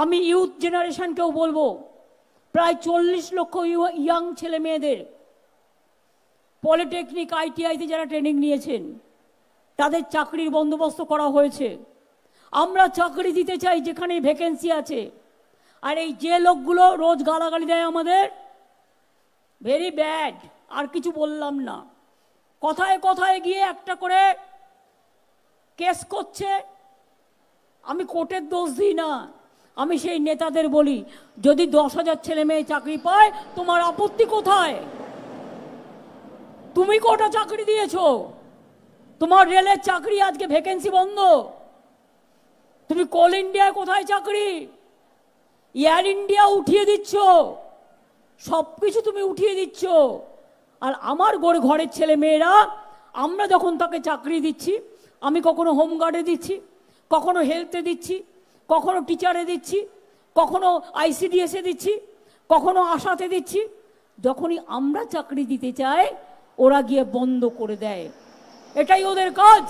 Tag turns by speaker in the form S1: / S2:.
S1: আমি ইউথ জেনারেশনকেও বলবো, প্রায় 40 লক্ষ ইয়াং ছেলে মেয়েদের পলিটেকনিক আইটিআইতে যারা ট্রেনিং নিয়েছেন তাদের চাকরির বন্দোবস্ত করা হয়েছে। আমরা চাকরি দিতে চাই যেখানে ভ্যাকেন্সি আছে। আর এই যে লোকগুলো রোজ গালাগালি দেয় আমাদের, ভেরি ব্যাড, আর কিছু বললাম না, কথায় কথায় গিয়ে একটা করে কেস করছে। আমি কোর্টের দোষ দিই না, আমি সেই নেতাদের বলি, যদি 10,000 ছেলে মেয়ে চাকরি পায় তোমার আপত্তি কোথায়? তুমি কটা চাকরি দিয়েছো? তোমার রেলের চাকরি আজকে ভ্যাকেন্সি বন্ধ। তুমি কোল ইন্ডিয়ায় কোথায় চাকরি? এয়ার ইন্ডিয়া উঠিয়ে দিচ্ছ, সব কিছু তুমি উঠিয়ে দিচ্ছ। আর আমার ঘরের ছেলে মেয়েরা, আমরা যখন তাকে চাকরি দিচ্ছি, আমি কখনো হোমগার্ডে দিচ্ছি, কখনো হেলথে দিচ্ছি, কখনো টিচারে দিচ্ছি, কখনো আইসিডিএসে দিচ্ছি, কখনো আশাতে দিচ্ছি। যখনই আমরা চাকরি দিতে চাই ওরা গিয়ে বন্ধ করে দেয়। এটাই ওদের কাজ।